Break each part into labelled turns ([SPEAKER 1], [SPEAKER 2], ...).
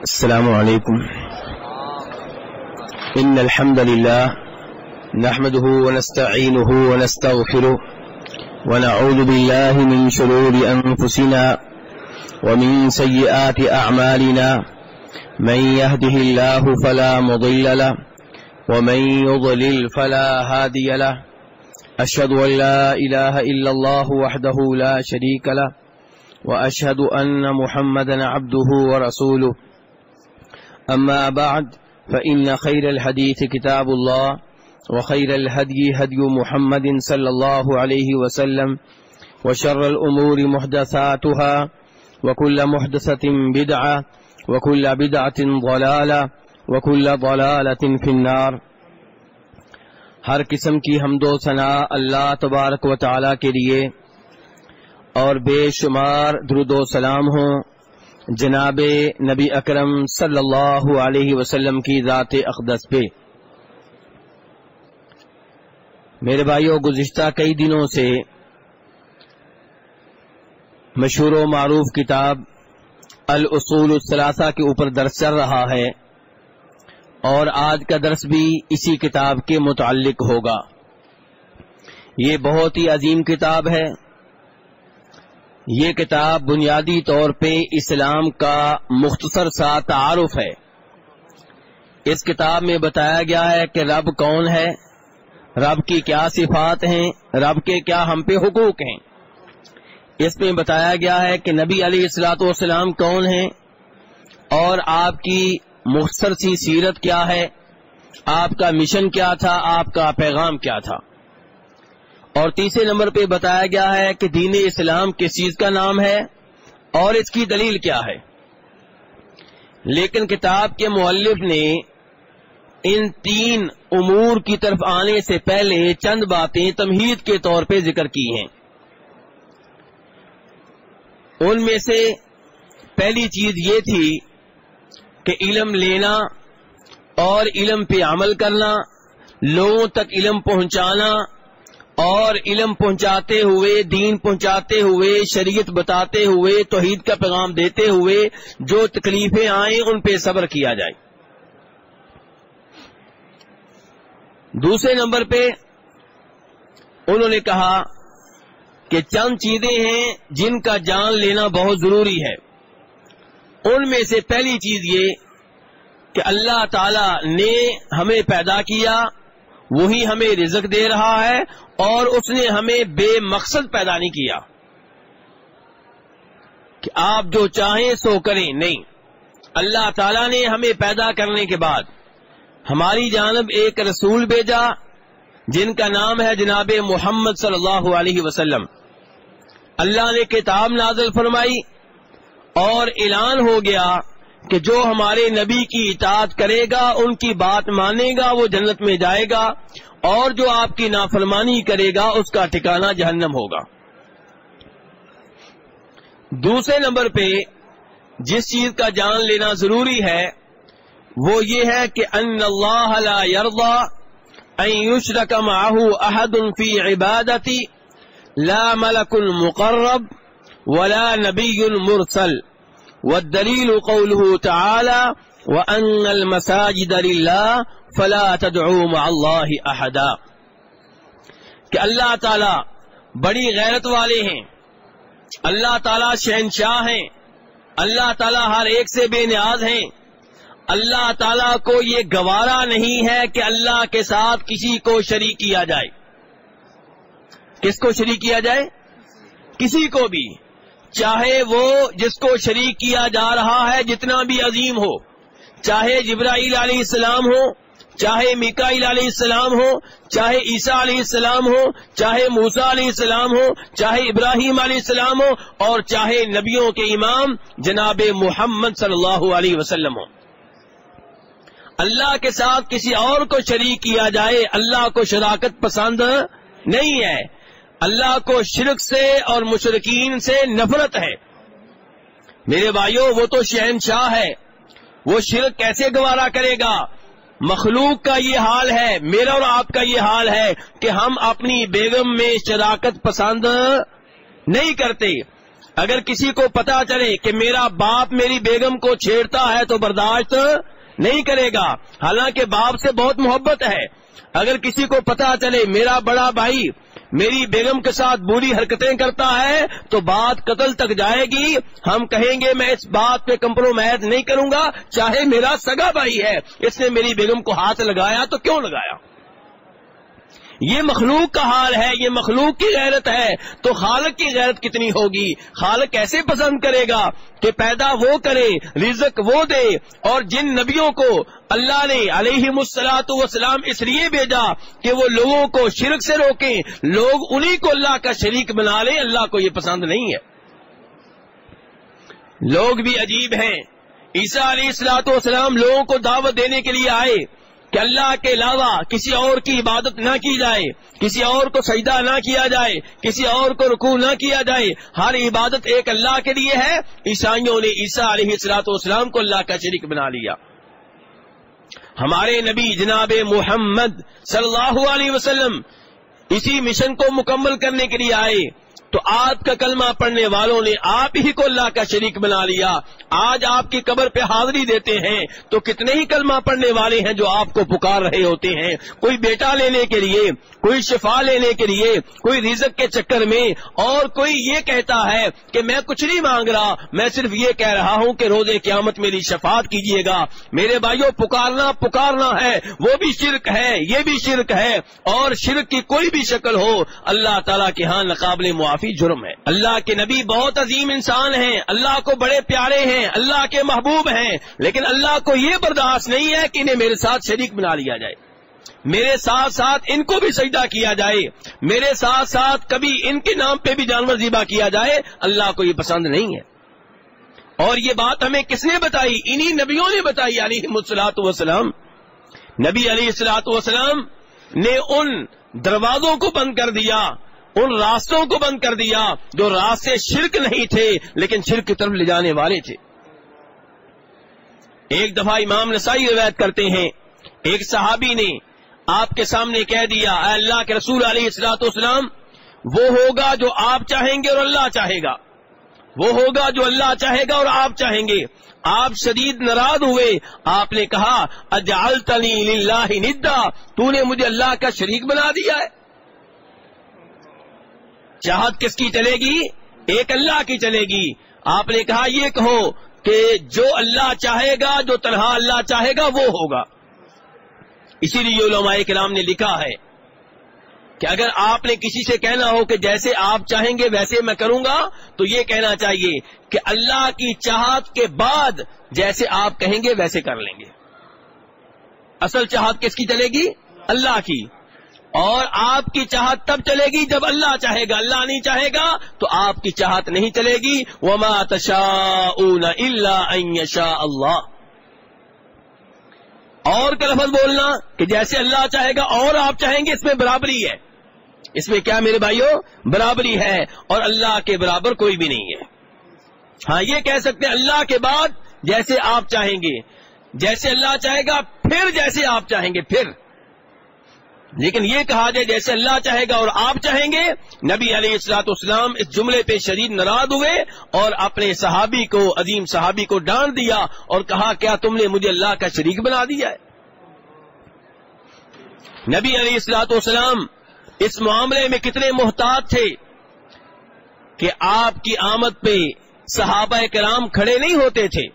[SPEAKER 1] السلام علیکم. ان الحمد للہ نحمده ونستعینه ونستغفره ونعوذ باللہ من شرور انفسنا ومن سیئات اعمالنا من يهده الله فلا مضل له ومن يضلل فلا هادي له. اشهد ان لا اله الا الله وحده لا شريك له واشهد ان محمدا عبده ورسوله. اما بعد فان خير الحديث كتاب الله وخير الهدي هدي محمد صلى الله عليه وسلم وشر الامور محدثاتها وكل محدثة بدعة وكل بدعة ضلالة وكل ضلالة في النار. ہر قسم کی حمد و ثنا اللہ تبارک و تعالی کے لیے اور بے شمار درود و سلام ہوں جناب نبی اکرم صلی اللہ علیہ وسلم کی ذات اقدس پہ. میرے بھائیوں، گزشتہ کئی دنوں سے مشہور و معروف کتاب الاصول الثلاثہ کے اوپر درس چل رہا ہے اور آج کا درس بھی اسی کتاب کے متعلق ہوگا. یہ بہت ہی عظیم کتاب ہے. یہ کتاب بنیادی طور پہ اسلام کا مختصر سا تعارف ہے. اس کتاب میں بتایا گیا ہے کہ رب کون ہے، رب کی کیا صفات ہیں، رب کے کیا ہم پہ حقوق ہیں. اس میں بتایا گیا ہے کہ نبی علیہ الصلوۃ والسلام کون ہیں اور آپ کی مختصر سی سیرت کیا ہے، آپ کا مشن کیا تھا، آپ کا پیغام کیا تھا. اور تیسرے نمبر پہ بتایا گیا ہے کہ دین اسلام کس چیز کا نام ہے اور اس کی دلیل کیا ہے. لیکن کتاب کے مؤلف نے ان تین امور کی طرف آنے سے پہلے چند باتیں تمہید کے طور پہ ذکر کی ہیں. ان میں سے پہلی چیز یہ تھی کہ علم لینا اور علم پہ عمل کرنا، لوگوں تک علم پہنچانا اور علم پہنچاتے ہوئے، دین پہنچاتے ہوئے، شریعت بتاتے ہوئے، توحید کا پیغام دیتے ہوئے جو تکلیفیں آئیں ان پہ صبر کیا جائے. دوسرے نمبر پہ انہوں نے کہا کہ چند چیزیں ہیں جن کا جان لینا بہت ضروری ہے. ان میں سے پہلی چیز یہ کہ اللہ تعالی نے ہمیں پیدا کیا، وہی ہمیں رزق دے رہا ہے اور اس نے ہمیں بے مقصد پیدا نہیں کیا کہ آپ جو چاہیں سو کریں. نہیں، اللہ تعالی نے ہمیں پیدا کرنے کے بعد ہماری جانب ایک رسول بھیجا جن کا نام ہے جناب محمد صلی اللہ علیہ وسلم. اللہ نے کتاب نازل فرمائی اور اعلان ہو گیا کہ جو ہمارے نبی کی اطاعت کرے گا، ان کی بات مانے گا، وہ جنت میں جائے گا، اور جو آپ کی نافرمانی کرے گا اس کا ٹھکانہ جہنم ہوگا. دوسرے نمبر پہ جس چیز کا جان لینا ضروری ہے وہ یہ ہے کہ ان اللہ لا یرضی ان یشرک معہ احد فی عبادتی لا ملک مقرب ولا نبی مرسل. والدلیل قوله تعالی وان المساجد للہ فلا تدعوا مع اللہ احدا. کہ اللہ تعالی بڑی غیرت والے ہیں، اللہ تعالی شہنشاہ ہیں، اللہ تعالی ہر ایک سے بے نیاز ہیں. اللہ تعالی کو یہ گوارا نہیں ہے کہ اللہ کے ساتھ کسی کو شریک کیا جائے. کس کو شریک کیا جائے؟ کسی کو بھی، چاہے وہ جس کو شریک کیا جا رہا ہے جتنا بھی عظیم ہو، چاہے جبرائیل علیہ السلام ہو، چاہے میکائیل علیہ السلام ہو، چاہے عیسیٰ علیہ السلام ہو، چاہے موسیٰ علیہ السلام ہو، چاہے ابراہیم علیہ السلام ہو، اور چاہے نبیوں کے امام جناب محمد صلی اللہ علیہ وسلم ہو. اللہ کے ساتھ کسی اور کو شریک کیا جائے اللہ کو شراکت پسند نہیں ہے. اللہ کو شرک سے اور مشرکین سے نفرت ہے. میرے بھائیوں، وہ تو شہنشاہ ہے، وہ شرک کیسے گوارا کرے گا؟ مخلوق کا یہ حال ہے، میرا اور آپ کا یہ حال ہے کہ ہم اپنی بیگم میں شراکت پسند نہیں کرتے. اگر کسی کو پتا چلے کہ میرا باپ میری بیگم کو چھیڑتا ہے تو برداشت نہیں کرے گا، حالانکہ باپ سے بہت محبت ہے۔ اگر کسی کو پتا چلے میرا بڑا بھائی میری بیگم کے ساتھ بری حرکتیں کرتا ہے تو بات قتل تک جائے گی، ہم کہیں گے میں اس بات پہ کمپرومائز نہیں کروں گا، چاہے میرا سگا بھائی ہے، اس نے میری بیگم کو ہاتھ لگایا تو کیوں لگایا۔ یہ مخلوق کا حال ہے، یہ مخلوق کی غیرت ہے، تو خالق کی غیرت کتنی ہوگی؟ خالق کیسے پسند کرے گا کہ پیدا وہ کرے، رزق وہ دے، اور جن نبیوں کو اللہ نے علیہم الصلاۃ والسلام اس لیے بھیجا کہ وہ لوگوں کو شرک سے روکیں، لوگ انہی کو اللہ کا شریک بنا لیں، اللہ کو یہ پسند نہیں ہے۔ لوگ بھی عجیب ہیں، عیسیٰ علیہ الصلاۃ والسلام لوگوں کو دعوت دینے کے لیے آئے کہ اللہ کے علاوہ کسی اور کی عبادت نہ کی جائے، کسی اور کو سجدہ نہ کیا جائے، کسی اور کو رکوع نہ کیا جائے، ہر عبادت ایک اللہ کے لیے ہے۔ عیسائیوں نے عیسیٰ علیہ الصلوۃ والسلام کو اللہ کا شریک بنا لیا۔ ہمارے نبی جناب محمد صلی اللہ علیہ وسلم اسی مشن کو مکمل کرنے کے لیے آئے تو آج کا کلمہ پڑھنے والوں نے آپ ہی کو اللہ کا شریک بنا لیا۔ آج آپ کی قبر پہ حاضری دیتے ہیں تو کتنے ہی کلمہ پڑھنے والے ہیں جو آپ کو پکار رہے ہوتے ہیں، کوئی بیٹا لینے کے لیے، کوئی شفا لینے کے لیے، کوئی رزق کے چکر میں، اور کوئی یہ کہتا ہے کہ میں کچھ نہیں مانگ رہا، میں صرف یہ کہہ رہا ہوں کہ روز قیامت میری شفاعت کیجیے گا۔ میرے بھائیوں، پکارنا ہے، وہ بھی شرک ہے، یہ بھی شرک ہے، اور شرک کی کوئی بھی شکل ہو اللہ تعالیٰ کے ہاں ناقابل معافی جرم ہے۔ اللہ کے نبی بہت عظیم انسان ہیں، اللہ کو بڑے پیارے ہیں، اللہ کے محبوب ہیں، لیکن اللہ کو یہ برداشت نہیں ہے کہ انہیں میرے ساتھ شریک بنا لیا جائے، میرے ساتھ ساتھ ان کو بھی سجدہ کیا جائے، میرے ساتھ ساتھ کبھی ان کے نام پہ بھی جانور ذبح کیا جائے، اللہ کو یہ پسند نہیں ہے۔ اور یہ بات ہمیں کس نے بتائی؟ انہی نبیوں نے بتائی علیہم الصلوۃ والسلام۔ نبی علیہ الصلوۃ والسلام نے ان دروازوں کو بند کر دیا، ان راستوں کو بند کر دیا جو راستے شرک نہیں تھے لیکن شرک کی طرف لے جانے والے تھے۔ ایک دفعہ امام نسائی روایت کرتے ہیں، ایک صحابی نے آپ کے سامنے کہہ دیا، اے اللہ کے رسول علیہ الصلوۃ والسلام، وہ ہوگا جو آپ چاہیں گے اور اللہ چاہے گا، وہ ہوگا جو اللہ چاہے گا اور آپ چاہیں گے۔ آپ شدید ناراض ہوئے، آپ نے کہا اجعلتنی للہ ندا، تو نے مجھے اللہ کا شریک بنا دیا ہے۔ چاہت کس کی چلے گی؟ ایک اللہ کی چلے گی۔ آپ نے کہا یہ کہو کہ جو اللہ چاہے گا، جو تنہا اللہ چاہے گا وہ ہوگا۔ اسی لیے علماء کرام نے لکھا ہے کہ اگر آپ نے کسی سے کہنا ہو کہ جیسے آپ چاہیں گے ویسے میں کروں گا، تو یہ کہنا چاہیے کہ اللہ کی چاہت کے بعد جیسے آپ کہیں گے ویسے کر لیں گے۔ اصل چاہت کس کی چلے گی؟ اللہ کی۔ اور آپ کی چاہت تب چلے گی جب اللہ چاہے گا، اللہ نہیں چاہے گا تو آپ کی چاہت نہیں چلے گی۔ وما تشاءون الا ان یشاء اللہ۔ اور کا لفظ بولنا کہ جیسے اللہ چاہے گا اور آپ چاہیں گے، اس میں برابری ہے۔ اس میں کیا میرے بھائیوں؟ برابری ہے، اور اللہ کے برابر کوئی بھی نہیں ہے۔ ہاں یہ کہہ سکتے ہیں اللہ کے بعد جیسے آپ چاہیں گے، جیسے اللہ چاہے گا پھر جیسے آپ چاہیں گے پھر، لیکن یہ کہا جائے جیسے اللہ چاہے گا اور آپ چاہیں گے، نبی علیہ الصلوۃ والسلام اس جملے پہ شدید ناراض ہوئے اور اپنے صحابی کو، عظیم صحابی کو ڈانٹ دیا اور کہا کیا تم نے مجھے اللہ کا شریک بنا دیا ہے؟ نبی علیہ الصلوۃ والسلام اس معاملے میں کتنے محتاط تھے کہ آپ کی آمد پہ صحابہ کرام کھڑے نہیں ہوتے تھے۔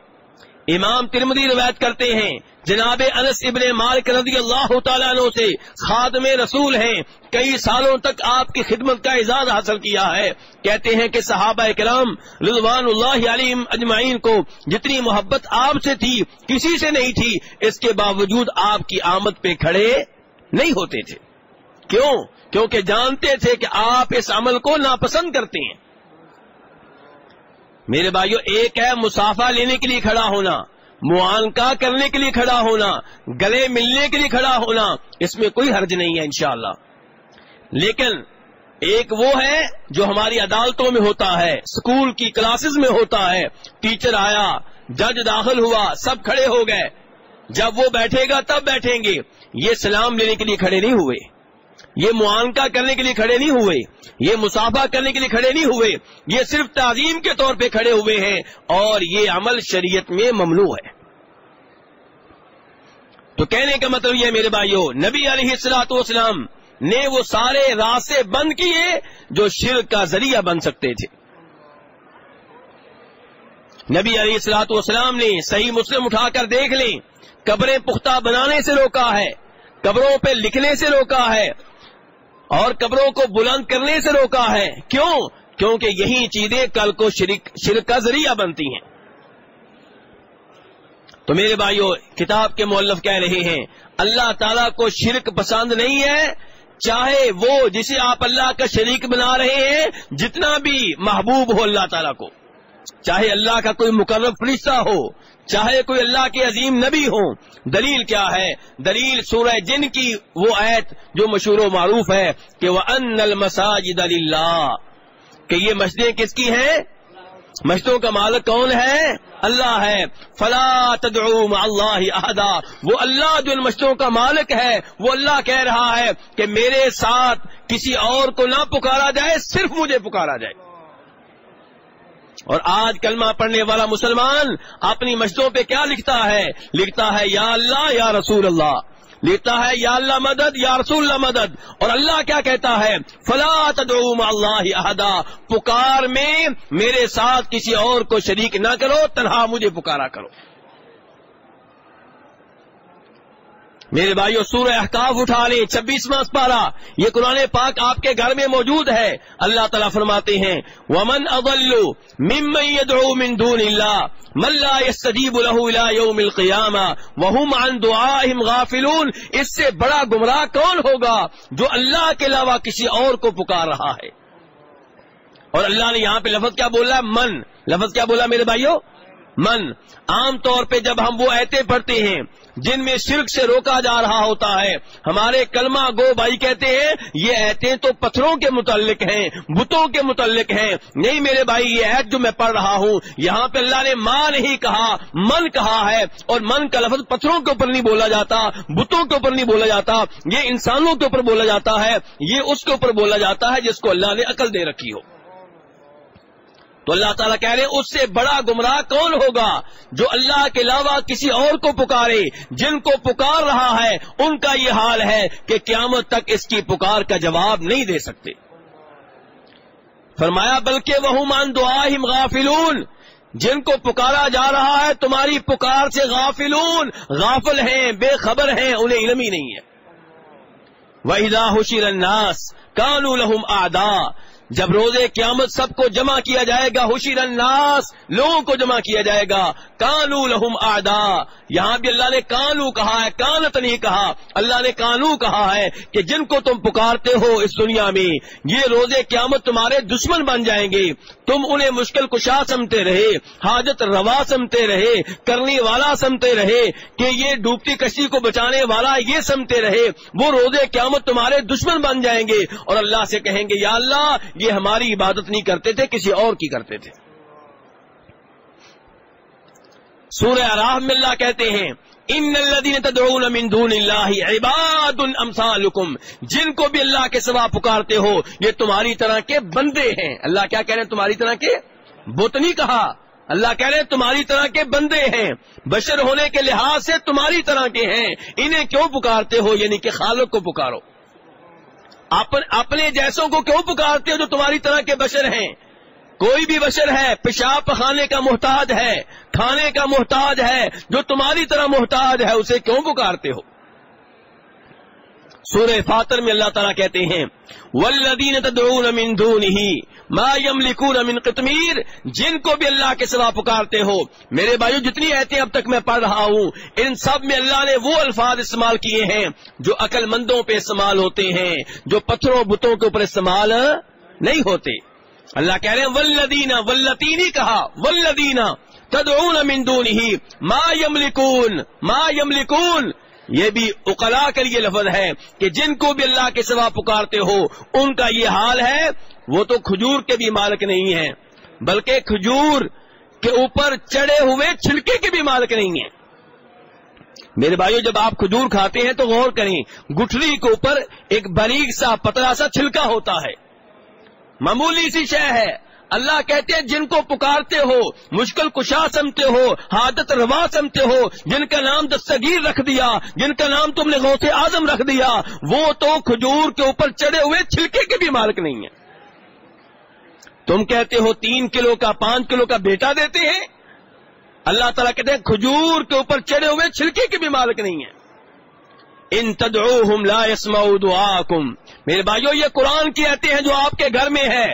[SPEAKER 1] امام ترمذی روایت کرتے ہیں، جناب انس ابن مالک رضی اللہ تعالیٰ عنہ سے، خادم رسول ہیں، کئی سالوں تک آپ کی خدمت کا اعزاز حاصل کیا ہے۔ کہتے ہیں کہ صحابہ کرام رضوان اللہ علیہم اجمعین کو جتنی محبت آپ سے تھی کسی سے نہیں تھی، اس کے باوجود آپ کی آمد پہ کھڑے نہیں ہوتے تھے۔ کیوں؟ کیونکہ جانتے تھے کہ آپ اس عمل کو ناپسند کرتے ہیں۔ میرے بھائیو، ایک ہے مصافحہ لینے کے لیے کھڑا ہونا، معانقہ کرنے کے لیے کھڑا ہونا، گلے ملنے کے لیے کھڑا ہونا، اس میں کوئی حرج نہیں ہے انشاءاللہ۔ لیکن ایک وہ ہے جو ہماری عدالتوں میں ہوتا ہے، اسکول کی کلاسز میں ہوتا ہے، ٹیچر آیا، جج داخل ہوا، سب کھڑے ہو گئے، جب وہ بیٹھے گا تب بیٹھیں گے، یہ سلام لینے کے لیے کھڑے نہیں ہوئے۔ یہ معانقہ کرنے کے لیے کھڑے نہیں ہوئے، یہ مصافحہ کرنے کے لیے کھڑے نہیں ہوئے، یہ صرف تعظیم کے طور پہ کھڑے ہوئے ہیں، اور یہ عمل شریعت میں ممنوع ہے۔ تو کہنے کا مطلب یہ میرے بھائیوں، نبی علیہ الصلوۃ والسلام نے وہ سارے راستے بند کیے جو شرک کا ذریعہ بن سکتے تھے۔ نبی علیہ الصلوۃ والسلام نے صحیح مسلم اٹھا کر دیکھ لیں، قبریں پختہ بنانے سے روکا ہے، قبروں پہ لکھنے سے روکا ہے، اور قبروں کو بلند کرنے سے روکا ہے۔ کیوں؟ کیونکہ یہی چیزیں کل کو شرک کا ذریعہ بنتی ہیں۔ تو میرے بھائیوں، کتاب کے مؤلف کہہ رہے ہیں اللہ تعالیٰ کو شرک پسند نہیں ہے، چاہے وہ جسے آپ اللہ کا شریک بنا رہے ہیں جتنا بھی محبوب ہو اللہ تعالیٰ کو، چاہے اللہ کا کوئی مقرب فرشتہ ہو، چاہے کوئی اللہ کے عظیم نبی ہو۔ دلیل کیا ہے؟ دلیل سورہ جن کی وہ آیت جو مشہور و معروف ہے کہ وَأَنَّ الْمَسَاجِدَ لِلَّهِ، کہ یہ مسجدیں کس کی ہیں؟ مسجدوں کا مالک کون ہے؟ اللہ ہے۔ فَلَا تَدْعُوا مَعَ اللَّهِ أَحَدًا، وہ اللہ جو ان مسجدوں کا مالک ہے، وہ اللہ کہہ رہا ہے کہ میرے ساتھ کسی اور کو نہ پکارا جائے، صرف مجھے پکارا جائے۔ اور آج کلمہ پڑھنے والا مسلمان اپنی مسجدوں پہ کیا لکھتا ہے؟ لکھتا ہے یا اللہ یا رسول اللہ، لکھتا ہے یا اللہ مدد یا رسول اللہ مدد، اور اللہ کیا کہتا ہے؟ فلا تدعوا مع اللہ احدا، پکار میں میرے ساتھ کسی اور کو شریک نہ کرو، تنہا مجھے پکارا کرو۔ میرے بھائیو، سورہ احقاف اٹھا لیں، 26واں پارہ، یہ قرآن پاک آپ کے گھر میں موجود ہے۔ اللہ تعالیٰ فرماتے ہیں وَمَنْ أَضَلُّ مِمَّنْ يَدْعُو مِن دُونِ اللَّهِ مَن لَّا يَسْتَجِيبُ لَهُ إِلَىٰ يَوْمِ الْقِيَامَةِ وَهُمْ عَن دُعَائِهِمْ غَافِلُونَ، اس سے بڑا گمراہ کون ہوگا جو اللہ کے علاوہ کسی اور کو پکار رہا ہے۔ اور اللہ نے یہاں پہ لفظ کیا بولا؟ من، لفظ کیا بولا میرے بھائیو؟ من۔ عام طور پہ جب ہم وہ آیتیں پڑھتے ہیں جن میں شرک سے روکا جا رہا ہوتا ہے، ہمارے کلمہ گو بھائی کہتے ہیں یہ آیتیں تو پتھروں کے متعلق ہیں، بتوں کے متعلق ہیں۔ نہیں میرے بھائی، یہ آیت جو میں پڑھ رہا ہوں یہاں پہ اللہ نے ماں نہیں کہا، من کہا ہے، اور من کا لفظ پتھروں کے اوپر نہیں بولا جاتا، بتوں کے اوپر نہیں بولا جاتا، یہ انسانوں کے اوپر بولا جاتا ہے، یہ اس کے اوپر بولا جاتا ہے جس کو اللہ نے عقل دے رکھی ہو۔ تو اللہ تعالیٰ کہہ رہے ہیں اس سے بڑا گمراہ کون ہوگا جو اللہ کے علاوہ کسی اور کو پکارے۔ جن کو پکار رہا ہے ان کا یہ حال ہے کہ قیامت تک اس کی پکار کا جواب نہیں دے سکتے۔ فرمایا بلکہ وَهُمْ عَن دُعَائِهِمْ غَافِلُونَ، جن کو پکارا جا رہا ہے تمہاری پکار سے غافلون، غافل ہیں، بے خبر ہیں، انہیں علم ہی نہیں ہے۔ وَإِذَا حُشِرَ النَّاسُ كَانُوا لَهُمْ أَعْدَاءَ، جب روز قیامت سب کو جمع کیا جائے گا، حشر الناس، لوگوں کو جمع کیا جائے گا، کانو لہم اعداء، یہاں بھی اللہ نے کانو کہا ہے، کانت نہیں کہا، اللہ نے کانو کہا ہے کہ جن کو تم پکارتے ہو اس دنیا میں یہ روز قیامت تمہارے دشمن بن جائیں گے۔ تم انہیں مشکل کشا سمجھتے رہے، حاجت روا سمجھتے رہے، کرنے والا سمجھتے رہے کہ یہ ڈوبتی کشتی کو بچانے والا یہ سمجھتے رہے، وہ روز قیامت تمہارے دشمن بن جائیں گے اور اللہ سے کہیں گے یا اللہ یہ ہماری عبادت نہیں کرتے تھے، کسی اور کی کرتے تھے۔ سورہ اعراف میں اللہ کہتے ہیں ان الذین تدعون من دون اللہ عباد امثالکم، جن کو بھی اللہ کے سوا پکارتے ہو یہ تمہاری طرح کے بندے ہیں۔ اللہ کیا کہہ رہے ہیں؟ تمہاری طرح کے، بت نہیں کہا، اللہ کہہ رہے ہیں تمہاری طرح کے بندے ہیں، بشر ہونے کے لحاظ سے تمہاری طرح کے ہیں، انہیں کیوں پکارتے ہو؟ یعنی کہ خالق کو پکارو۔ اپنے جیسوں کو کیوں پکارتے ہو جو تمہاری طرح کے بشر ہیں؟ کوئی بھی بشر ہے پیشاب پخانے کا محتاج ہے، کھانے کا محتاج ہے، جو تمہاری طرح محتاج ہے اسے کیوں پکارتے ہو؟ سورہ فاطر میں اللہ تعالیٰ کہتے ہیں والذین تدعون من دونہ ما یملکون من قطمیر، جن کو بھی اللہ کے سوا پکارتے ہو۔ میرے بھائیو جتنی آیتیں اب تک میں پڑھ رہا ہوں ان سب میں اللہ نے وہ الفاظ استعمال کیے ہیں جو عقل مندوں پہ استعمال ہوتے ہیں، جو پتھروں بتوں کے اوپر استعمال نہیں ہوتے۔ اللہ کہہ رہے ہیں والذین، واللتینی کہا، والذین تدعون من دونہ ما یملکون، ما یملکون یہ بھی عقلاء کے لیے لفظ ہے کہ جن کو بھی اللہ کے سوا پکارتے ہو ان کا یہ حال ہے وہ تو کھجور کے بھی مالک نہیں ہیں، بلکہ کھجور کے اوپر چڑھے ہوئے چھلکے کے بھی مالک نہیں ہیں۔ میرے بھائیو جب آپ کھجور کھاتے ہیں تو غور کریں، گٹھلی کے اوپر ایک باریک سا پتلا سا چھلکا ہوتا ہے، معمولی سی شے ہے. اللہ کہتے ہیں جن کو پکارتے ہو، مشکل کشا سمتے ہو، حاجت روا سمتے ہو، جن کا نام دستگیر رکھ دیا، جن کا نام تم نے غوث اعظم رکھ دیا، وہ تو کھجور کے اوپر چڑھے ہوئے چھلکے کے بھی مالک نہیں ہیں. تم کہتے ہو 3 کلو کا 5 کلو کا بیٹا دیتے ہیں، اللہ تعالیٰ کہتے ہیں کھجور کے اوپر چڑھے ہوئے چھلکے کے بھی مالک نہیں ہیں. ان تدعوہم لا يسمعوا دعاءکم. میرے بھائیو یہ قرآن کی آیتیں ہیں جو آپ کے گھر میں ہے،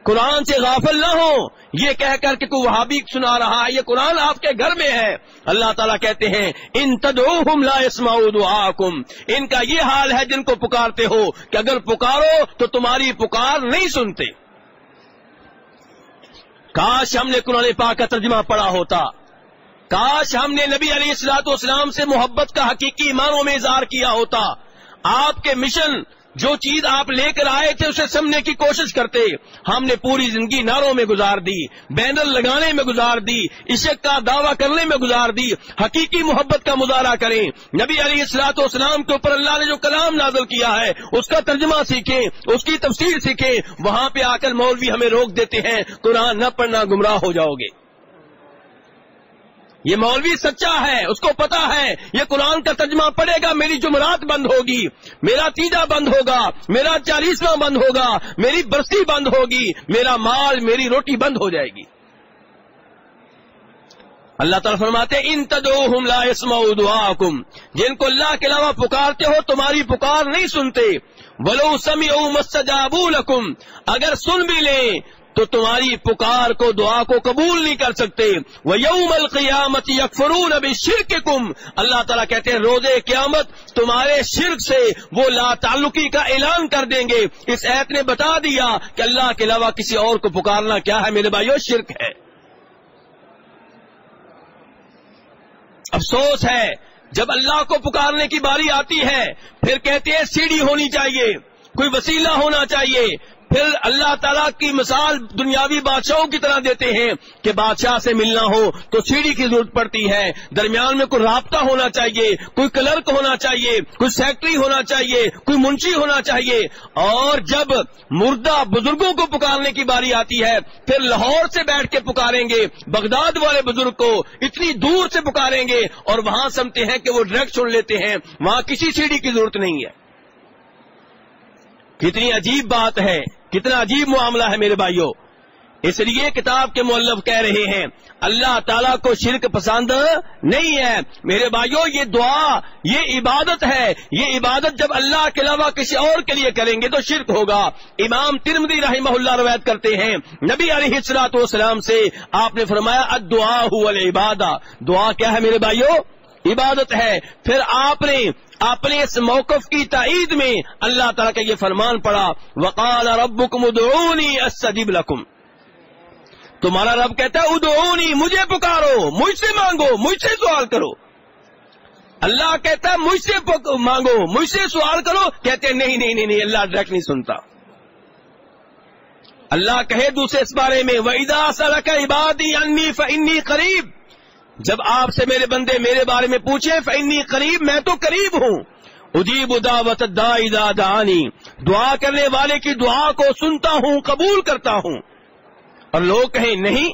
[SPEAKER 1] قرآن سے غافل نہ ہو یہ کہہ کر کہ کوئی وہابی سنا رہا ہے، یہ قرآن آپ کے گھر میں ہے. اللہ تعالیٰ کہتے ہیں ان تدعوہم لا يسمعوا دعاءکم، ان کا یہ حال ہے جن کو پکارتے ہو کہ اگر پکارو تو تمہاری پکار نہیں سنتے. کاش ہم نے قرآن پاک کا ترجمہ پڑھا ہوتا، کاش ہم نے نبی علیہ الصلوۃ والسلام سے محبت کا حقیقی معنوں میں اظہار کیا ہوتا. آپ کے مشن جو چیز آپ لے کر آئے تھے اسے سمجھنے کی کوشش کرتے. ہم نے پوری زندگی نعروں میں گزار دی، بینر لگانے میں گزار دی، عشق کا دعویٰ کرنے میں گزار دی. حقیقی محبت کا مظاہرہ کریں. نبی علیہ الصلوۃ والسلام کے اوپر اللہ نے جو کلام نازل کیا ہے اس کا ترجمہ سیکھیں، اس کی تفسیر سیکھیں. وہاں پہ آ کر مولوی ہمیں روک دیتے ہیں قرآن نہ پڑھنا گمراہ ہو جاؤ گے. یہ مولوی سچا ہے، اس کو پتا ہے یہ قرآن کا ترجمہ پڑے گا میری جمعرات بند ہوگی، میرا تیجا بند ہوگا، میرا 40واں بند ہوگا، میری برسی بند ہوگی، میرا مال میری روٹی بند ہو جائے گی. اللہ تعالیٰ فرماتے ان تدعوہم لا يسمعوا دعاءکم، جن کو اللہ کے علاوہ پکارتے ہو تمہاری پکار نہیں سنتے. ولو سمعوا ما استجابوا لکم، اگر سن بھی لیں تو تمہاری پکار کو دعا کو قبول نہیں کر سکتے. وَيَوْمَ الْقِيَامَةِ يَكْفُرُونَ بِشِرْكِكُمْ، اللہ تعالیٰ کہتے ہیں روز قیامت تمہارے شرک سے وہ لا تعلقی کا اعلان کر دیں گے. اس آیت نے بتا دیا کہ اللہ کے علاوہ کسی اور کو پکارنا کیا ہے میرے بھائیو، شرک ہے. افسوس ہے جب اللہ کو پکارنے کی باری آتی ہے پھر کہتے ہیں سیڑھی ہونی چاہیے، کوئی وسیلہ ہونا چاہیے. پھر اللہ تعالیٰ کی مثال دنیاوی بادشاہوں کی طرح دیتے ہیں کہ بادشاہ سے ملنا ہو تو سیڑھی کی ضرورت پڑتی ہے، درمیان میں کوئی رابطہ ہونا چاہیے، کوئی کلرک ہونا چاہیے، کوئی سیکٹری ہونا چاہیے، کوئی منشی ہونا چاہیے. اور جب مردہ بزرگوں کو پکارنے کی باری آتی ہے پھر لاہور سے بیٹھ کے پکاریں گے، بغداد والے بزرگ کو اتنی دور سے پکاریں گے اور وہاں سمجھتے ہیں کہ وہ ڈائریکٹ سن لیتے ہیں، وہاں کسی سیڑھی کی ضرورت نہیں ہے. کتنی عجیب بات ہے، کتنا عجیب معاملہ ہے میرے بھائیوں. اس لیے کتاب کے مؤلف کہہ رہے ہیں اللہ تعالیٰ کو شرک پسند نہیں ہے. میرے بھائیوں یہ دعا، یہ عبادت ہے، یہ عبادت جب اللہ کے علاوہ کسی اور کے لیے کریں گے تو شرک ہوگا. امام ترمذی رحمہ اللہ روایت کرتے ہیں نبی علیہ الصلوۃ والسلام سے آپ نے فرمایا الدعاء هو العبادہ، دعا کیا ہے میرے بھائیوں، عبادت ہے. پھر آپ نے اپنے اس موقف کی تائید میں اللہ تعالیٰ کا یہ فرمان پڑھا وقال ربکم ادعونی استجب لکم. تمہارا رب کہتا ہے ادعونی، مجھے پکارو، مجھ سے مانگو، مجھ سے سوال کرو. اللہ کہتا ہے مجھ سے مانگو، مجھ سے سوال کرو. کہتے ہیں نہیں نہیں نہیں، اللہ ڈائریکٹ نہیں سنتا. اللہ کہے دوسرے اس بارے میں وَإِذَا سَأَلَكَ عِبَادِي عَنِّي فَإِنِّي قَرِيبٌ، جب آپ سے میرے بندے میرے بارے میں پوچھیں فإنی قریب، میں تو قریب ہوں. اجیب دعوت الداعی اذا دعانی، دعا کرنے والے کی دعا کو سنتا ہوں، قبول کرتا ہوں. اور لوگ کہیں نہیں.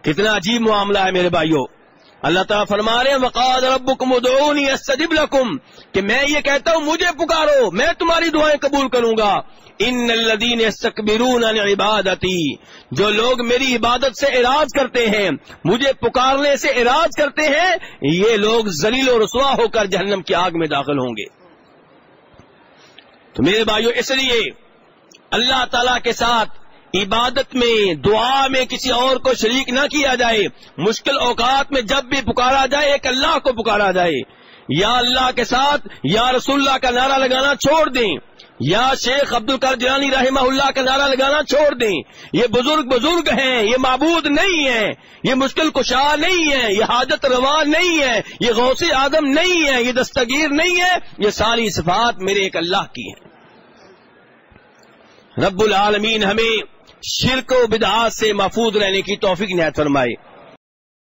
[SPEAKER 1] کتنا عجیب معاملہ ہے میرے بھائیوں. اللہ تعالیٰ فرما رہے ہیں وقال ربکم ادعونی استجب لکم، کہ میں یہ کہتا ہوں مجھے پکارو میں تمہاری دعائیں قبول کروں گا. ان الذین یستکبرون عن عبادتی، جو لوگ میری عبادت سے اعراض کرتے ہیں، مجھے پکارنے سے اعراض کرتے ہیں، یہ لوگ ذلیل و رسوا ہو کر جہنم کی آگ میں داخل ہوں گے. تو میرے بھائیو اس لیے اللہ تعالیٰ کے ساتھ عبادت میں، دعا میں کسی اور کو شریک نہ کیا جائے. مشکل اوقات میں جب بھی پکارا جائے ایک اللہ کو پکارا جائے. یا اللہ کے ساتھ یا رسول اللہ کا نعرہ لگانا چھوڑ دیں، یا شیخ عبد القادر جیلانی رحمہ اللہ کا نعرہ لگانا چھوڑ دیں. یہ بزرگ ہیں، یہ معبود نہیں ہیں، یہ مشکل کشا نہیں ہے، یہ حاجت روا نہیں ہے، یہ غوث اعظم نہیں ہے، یہ دستگیر نہیں ہے. یہ ساری صفات میرے ایک اللہ کی ہیں. رب العالمین ہمیں شرک و بدعات سے محفوظ رہنے کی توفیق عنایت فرمائے.